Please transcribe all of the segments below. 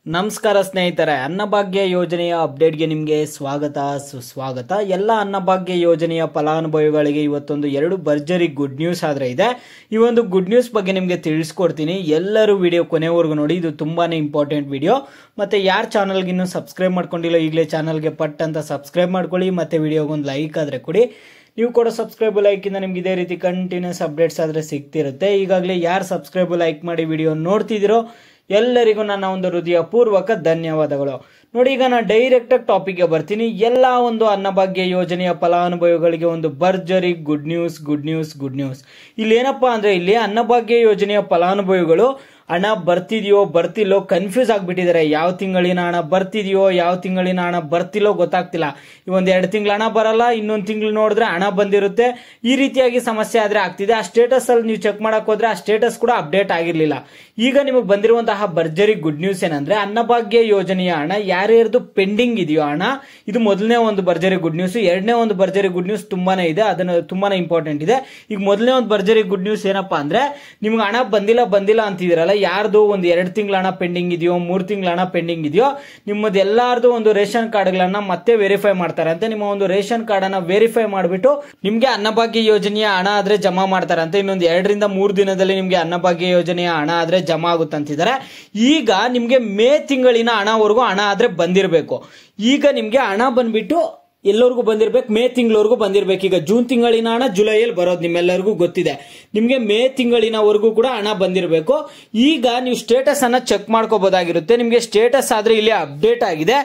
ನಮಸ್ಕಾರ ಸ್ನೇಹಿತರೆ, ಅನ್ನಭಾಗ್ಯ ಯೋಜನೆಯ ಅಪ್ಡೇಟ್ಗೆ ನಿಮಗೆ ಸ್ವಾಗತ ಸುಸ್ವಾಗತ. ಎಲ್ಲ ಅನ್ನಭಾಗ್ಯ ಯೋಜನೆಯ ಫಲಾನುಭವಿಗಳಿಗೆ ಇವತ್ತೊಂದು ಎರಡು ಭರ್ಜರಿ ಗುಡ್ ನ್ಯೂಸ್ ಆದ್ರೆ ಇದೆ. ಈ ಒಂದು ಗುಡ್ ನ್ಯೂಸ್ ಬಗ್ಗೆ ನಿಮಗೆ ತಿಳಿಸ್ಕೊಡ್ತೀನಿ. ಎಲ್ಲರೂ ವಿಡಿಯೋ ಕೊನೆವರೆಗೂ ನೋಡಿ, ಇದು ತುಂಬಾನೇ ಇಂಪಾರ್ಟೆಂಟ್ ವಿಡಿಯೋ. ಮತ್ತೆ ಯಾರು ಚಾನಲ್ಗೆ ಇನ್ನೂ ಸಬ್ಸ್ಕ್ರೈಬ್ ಮಾಡ್ಕೊಂಡಿಲ್ಲ ಈಗಲೇ ಚಾನಲ್ಗೆ ಪಟ್ ಅಂತ ಸಬ್ಸ್ಕ್ರೈಬ್ ಮಾಡ್ಕೊಳ್ಳಿ. ಮತ್ತೆ ವಿಡಿಯೋಗೊಂದು ಲೈಕ್ ಆದ್ರೆ ಕೊಡಿ. ನೀವು ಕೊಡೋ ಸಬ್ಸ್ಕ್ರೈಬ್ ಲೈಕ್ ಇಂದ ನಿಮ್ಗೆ ಇದೇ ರೀತಿ ಕಂಟಿನ್ಯೂಸ್ ಅಪ್ಡೇಟ್ಸ್ ಆದ್ರೆ ಸಿಗ್ತಿರುತ್ತೆ. ಈಗಾಗಲೇ ಯಾರು ಸಬ್ಸ್ಕ್ರೈಬ್ ಲೈಕ್ ಮಾಡಿ ವಿಡಿಯೋ ನೋಡ್ತಿದ್ದೀರೋ ಎಲ್ಲರಿಗೂ ನನ್ನ ಒಂದು ಹೃದಯಪೂರ್ವಕ ಧನ್ಯವಾದಗಳು. ನೋಡಿ, ಈಗ ನಾನು ಡೈರೆಕ್ಟ್ ಆಗಿ ಟಾಪಿಕ್ಗೆ ಬರ್ತೀನಿ. ಎಲ್ಲ ಒಂದು ಅನ್ನಭಾಗ್ಯ ಯೋಜನೆಯ ಫಲಾನುಭವಿಗಳಿಗೆ ಒಂದು ಭರ್ಜರಿ ಗುಡ್ ನ್ಯೂಸ್. ಇಲ್ಲಿ ಏನಪ್ಪಾ ಅಂದ್ರೆ, ಇಲ್ಲಿ ಅನ್ನಭಾಗ್ಯ ಯೋಜನೆಯ ಫಲಾನುಭವಿಗಳು ಹಣ ಬರ್ತಿದೆಯೋ ಬರ್ತಿಲ್ಲೋ ಕನ್ಫ್ಯೂಸ್ ಆಗ್ಬಿಟ್ಟಿದ್ದಾರೆ. ಯಾವ ತಿಂಗಳಿನ ಹಣ ಬರ್ತಿದೆಯೋ ಯಾವ ತಿಂಗಳಿನ ಹಣ ಬರ್ತಿಲ್ಲೋ ಗೊತ್ತಾಗ್ತಿಲ್ಲ. ಈ ಒಂದ್ 2 ತಿಂಗಳ ಹಣ ಬರಲ್ಲ, ಇನ್ನೊಂದು ತಿಂಗಳು ನೋಡಿದ್ರೆ ಹಣ ಬಂದಿರುತ್ತೆ. ಈ ರೀತಿಯಾಗಿ ಸಮಸ್ಯೆ ಆದ್ರೆ ಆಗ್ತಿದೆ. ಆ ಸ್ಟೇಟಸ್ ಅಲ್ಲಿ ನೀವು ಚೆಕ್ ಮಾಡಕ್ ಹೋದ್ರೆ ಆ ಸ್ಟೇಟಸ್ ಕೂಡ ಅಪ್ಡೇಟ್ ಆಗಿರ್ಲಿಲ್ಲ. ಈಗ ನಿಮಗೆ ಬಂದಿರುವಂತಹ ಭರ್ಜರಿ ಗುಡ್ ನ್ಯೂಸ್ ಏನಂದ್ರೆ, ಅನ್ನಭಾಗ್ಯ ಯೋಜನೆಯ ಹಣ ಯಾರ್ಯಾರ್ದು ಪೆಂಡಿಂಗ್ ಇದೆಯೋ ಹಣ, ಇದು ಮೊದಲನೇ ಒಂದು ಭರ್ಜರಿ ಗುಡ್ ನ್ಯೂಸ್. ಎರಡನೇ ಒಂದು ಭರ್ಜರಿ ಗುಡ್ ನ್ಯೂಸ್ ತುಂಬಾನೇ ಇದೆ, ಅದನ್ನ ತುಂಬಾನೇ ಇಂಪಾರ್ಟೆಂಟ್ ಇದೆ. ಈಗ ಮೊದಲನೇ ಒಂದು ಭರ್ಜರಿ ಗುಡ್ ನ್ಯೂಸ್ ಏನಪ್ಪಾ ಅಂದ್ರೆ, ನಿಮ್ಗೆ ಹಣ ಬಂದಿಲ್ಲ ಅಂತಿದಿರಲ್ಲ, ಯಾರ್ದು ಒಂದು 2 ತಿಂಗಳ ಹಣ ಪೆಂಡಿಂಗ್ ಇದೆಯೋ 3 ತಿಂಗಳ ಹಣ ಪೆಂಡಿಂಗ್ ಇದೆಯೋ, ನಿಮ್ಮದು ಎಲ್ಲಾರ್ದು ಒಂದು ರೇಷನ್ ಕಾರ್ಡ್ಗಳನ್ನ ಮತ್ತೆ ವೆರಿಫೈ ಮಾಡ್ತಾರಂತೆ. ನಿಮ್ಮ ಒಂದು ರೇಷನ್ ಕಾರ್ಡ್ ಅನ್ನ ವೆರಿಫೈ ಮಾಡಿಬಿಟ್ಟು ನಿಮ್ಗೆ ಅನ್ನಭಾಗ್ಯ ಯೋಜನೆಯ ಹಣ ಆದ್ರೆ ಜಮಾ ಮಾಡ್ತಾರಂತೆ. ಇನ್ನೊಂದು 2 ರಿಂದ 3 ದಿನದಲ್ಲಿ ನಿಮ್ಗೆ ಅನ್ನಭಾಗ್ಯ ಯೋಜನೆಯ ಹಣ ಆದ್ರೆ ಜಮಾ ಆಗುತ್ತಂತಿದ್ದಾರೆ. ಈಗ ನಿಮ್ಗೆ ಮೇ ತಿಂಗಳಿನ ಹಣವರೆಗೂ ಹಣ ಆದ್ರೆ ಬಂದಿರಬೇಕು. ಈಗ ನಿಮ್ಗೆ ಹಣ ಬಂದ್ಬಿಟ್ಟು ಎಲ್ಲರಿಗೂ ಬಂದಿರ್ಬೇಕು, ಮೇ ತಿಂಗಳವರೆಗೂ ಬಂದಿರ್ಬೇಕು. ಈಗ ಜೂನ್ ತಿಂಗಳಿನ ಹಣ ಜುಲೈಯಲ್ಲಿ ಬರೋದು ನಿಮ್ಮೆಲ್ಲರಿಗೂ ಗೊತ್ತಿದೆ. ನಿಮ್ಗೆ ಮೇ ತಿಂಗಳಿನವರೆಗೂ ಕೂಡ ಹಣ ಬಂದಿರಬೇಕು. ಈಗ ನೀವು ಸ್ಟೇಟಸ್ ಅನ್ನ ಚೆಕ್ ಮಾಡ್ಕೋಬಹುದಾಗಿರುತ್ತೆ. ನಿಮ್ಗೆ ಸ್ಟೇಟಸ್ ಆದ್ರೆ ಇಲ್ಲಿ ಅಪ್ಡೇಟ್ ಆಗಿದೆ.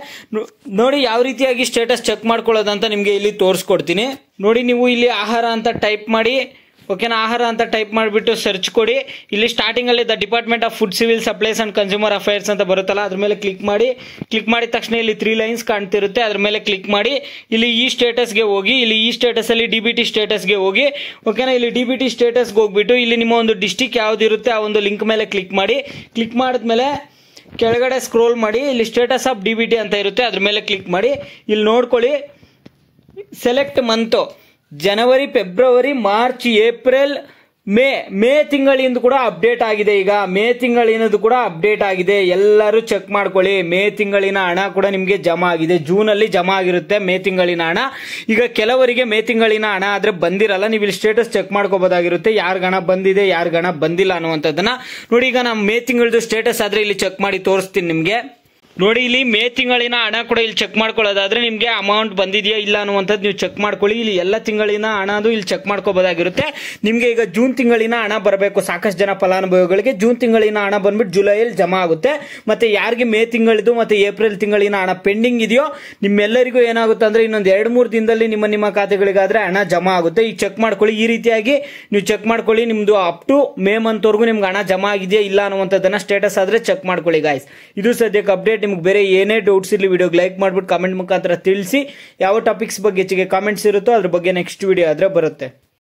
ನೋಡಿ ಯಾವ ರೀತಿಯಾಗಿ ಸ್ಟೇಟಸ್ ಚೆಕ್ ಮಾಡ್ಕೊಳ್ಳೋದಂತ ನಿಮ್ಗೆ ಇಲ್ಲಿ ತೋರಿಸ್ಕೊಡ್ತೀನಿ. ನೋಡಿ, ನೀವು ಇಲ್ಲಿ ಆಹಾರ ಅಂತ ಟೈಪ್ ಮಾಡಿ, ಓಕೆನಾ, ಆಹಾರ ಅಂತ ಟೈಪ್ ಮಾಡಿಬಿಟ್ಟು ಸರ್ಚ್ ಕೊಡಿ. ಇಲ್ಲಿ ಸ್ಟಾರ್ಟಿಂಗ್ ಅಲ್ಲಿ the department of food civil supplies and consumer affairs ಅಂತ ಬರುತ್ತಲ್ಲ, ಅದ್ರ ಮೇಲೆ ಕ್ಲಿಕ್ ಮಾಡಿದ ತಕ್ಷಣ ಇಲ್ಲಿ 3 ಲೈನ್ಸ್ ಕಾಣ್ತಿರುತ್ತೆ. ಅದ್ರ ಮೇಲೆ ಕ್ಲಿಕ್ ಮಾಡಿ ಇಲ್ಲಿ ಈ ಸ್ಟೇಟಸ್ಗೆ ಹೋಗಿ, ಇಲ್ಲಿ ಈ ಸ್ಟೇಟಸ್ ಅಲ್ಲಿ ಡಿಬಿಟಿ ಸ್ಟೇಟಸ್ಗೆ ಹೋಗಿ, ಓಕೆನಾ. ಇಲ್ಲಿ ಡಿಬಿಟಿ ಸ್ಟೇಟಸ್ಗೆ ಹೋಗ್ಬಿಟ್ಟು ಇಲ್ಲಿ ನಿಮ್ಮ ಒಂದು ಡಿಸ್ಟಿಕ್ ಯಾವ್ದಿರುತ್ತೆ ಆ ಒಂದು ಲಿಂಕ್ ಮೇಲೆ ಕ್ಲಿಕ್ ಮಾಡಿ. ಕ್ಲಿಕ್ ಮಾಡಿದ್ಮೇಲೆ ಕೆಳಗಡೆ ಸ್ಕ್ರೋಲ್ ಮಾಡಿ, ಇಲ್ಲಿ ಸ್ಟೇಟಸ್ ಆಫ್ ಡಿಬಿಟಿ ಅಂತ ಇರುತ್ತೆ, ಅದ್ರ ಮೇಲೆ ಕ್ಲಿಕ್ ಮಾಡಿ. ಇಲ್ಲಿ ನೋಡ್ಕೊಳ್ಳಿ, ಸೆಲೆಕ್ಟ್ ಮಂತ್ ಜನವರಿ, ಫೆಬ್ರವರಿ, ಮಾರ್ಚ್, ಏಪ್ರಿಲ್, ಮೇ ತಿಂಗಳಿಂದ ಕೂಡ ಅಪ್ಡೇಟ್ ಆಗಿದೆ. ಈಗ ಮೇ ತಿಂಗಳಿನದು ಕೂಡ ಅಪ್ಡೇಟ್ ಆಗಿದೆ. ಎಲ್ಲರೂ ಚೆಕ್ ಮಾಡ್ಕೊಳ್ಳಿ. ಮೇ ತಿಂಗಳಿನ ಹಣ ಕೂಡ ನಿಮ್ಗೆ ಜಮಾ ಆಗಿದೆ. ಜೂನ್ ಅಲ್ಲಿ ಜಮಾ ಆಗಿರುತ್ತೆ ಮೇ ತಿಂಗಳಿನ ಹಣ. ಈಗ ಕೆಲವರಿಗೆ ಮೇ ತಿಂಗಳಿನ ಹಣ ಆದ್ರೆ ಬಂದಿರಲ್ಲ. ನೀವು ಇಲ್ಲಿ ಸ್ಟೇಟಸ್ ಚೆಕ್ ಮಾಡ್ಕೋಬಹುದಾಗಿರುತ್ತೆ, ಯಾರ್ಗ ಹಣ ಬಂದಿದೆ ಯಾರ್ಗ ಹಣ ಬಂದಿಲ್ಲ ಅನ್ನುವಂಥದ್ದನ್ನ. ನೋಡಿ, ಈಗ ನಾನು ಮೇ ತಿಂಗಳದು ಸ್ಟೇಟಸ್ ಆದ್ರೆ ಇಲ್ಲಿ ಚೆಕ್ ಮಾಡಿ ತೋರಿಸ್ತೀನಿ ನಿಮ್ಗೆ. ನೋಡಿ, ಇಲ್ಲಿ ಮೇ ತಿಂಗಳಿನ ಹಣ ಕೂಡ ಇಲ್ಲಿ ಚೆಕ್ ಮಾಡ್ಕೊಳ್ಳೋದಾದ್ರೆ ನಿಮ್ಗೆ ಅಮೌಂಟ್ ಬಂದಿದೆಯಾ ಇಲ್ಲ ಅನ್ನುವಂಥದ್ದು ನೀವು ಚೆಕ್ ಮಾಡ್ಕೊಳ್ಳಿ. ಇಲ್ಲಿ ಎಲ್ಲ ತಿಂಗಳಿನ ಹಣದು ಇಲ್ಲಿ ಚೆಕ್ ಮಾಡ್ಕೋಬಹುದಾಗಿರುತ್ತೆ. ನಿಮ್ಗೆ ಈಗ ಜೂನ್ ತಿಂಗಳಿನ ಹಣ ಬರಬೇಕು. ಸಾಕಷ್ಟು ಜನ ಫಲಾನುಭವಿಗಳಿಗೆ ಜೂನ್ ತಿಂಗಳಿನ ಹಣ ಬಂದ್ಬಿಟ್ಟು ಜುಲೈಯಲ್ಲಿ ಜಮಾ ಆಗುತ್ತೆ. ಮತ್ತೆ ಯಾರಿಗೆ ಮೇ ತಿಂಗಳಿದು ಮತ್ತೆ ಏಪ್ರಿಲ್ ತಿಂಗಳಿನ ಹಣ ಪೆಂಡಿಂಗ್ ಇದೆಯೋ ನಿಮ್ಮೆಲ್ಲರಿಗೂ ಏನಾಗುತ್ತೆ ಅಂದ್ರೆ, ಇನ್ನೊಂದು 2-3 ದಿನದಲ್ಲಿ ನಿಮ್ಮ ಖಾತೆಗಳಿಗಾದ್ರೆ ಹಣ ಜಮಾ ಆಗುತ್ತೆ. ಈಗ ಚೆಕ್ ಮಾಡ್ಕೊಳ್ಳಿ. ಈ ರೀತಿಯಾಗಿ ನೀವು ಚೆಕ್ ಮಾಡ್ಕೊಳ್ಳಿ. ನಿಮ್ದು ಅಪ್ ಟು ಮೇ ಮಂತ್ ವರೆಗೂ ನಿಮ್ಗೆ ಹಣ ಜಮಾ ಆಗಿದೆಯಾ ಇಲ್ಲ ಅನ್ನುವಂಥದ್ದನ್ನ ಸ್ಟೇಟಸ್ ಆದ್ರೆ ಚೆಕ್ ಮಾಡ್ಕೊಳ್ಳಿ ಗಾಯ್ಸ್. ಇದು ಸದ್ಯಕ್ಕೆ ಅಪ್ಡೇಟ್. ನಿಮ್ಗೆ ಬೇರೆ ಏನೇ ಡೌಟ್ಸ್ ಇರಲಿ ವಿಡಿಯೋಗೆ ಲೈಕ್ ಮಾಡ್ಬಿಟ್ಟು ಕಾಮೆಂಟ್ ಮುಖಾಂತರ ತಿಳಿಸಿ. ಯಾವ ಟಾಪಿಕ್ಸ್ ಬಗ್ಗೆ ಹೆಚ್ಚಿಗೆ ಕಾಮೆಂಟ್ಸ್ ಇರುತ್ತೋ ಅದ್ರ ಬಗ್ಗೆ ನೆಕ್ಸ್ಟ್ ವಿಡಿಯೋ ಆದ್ರೆ ಬರುತ್ತೆ.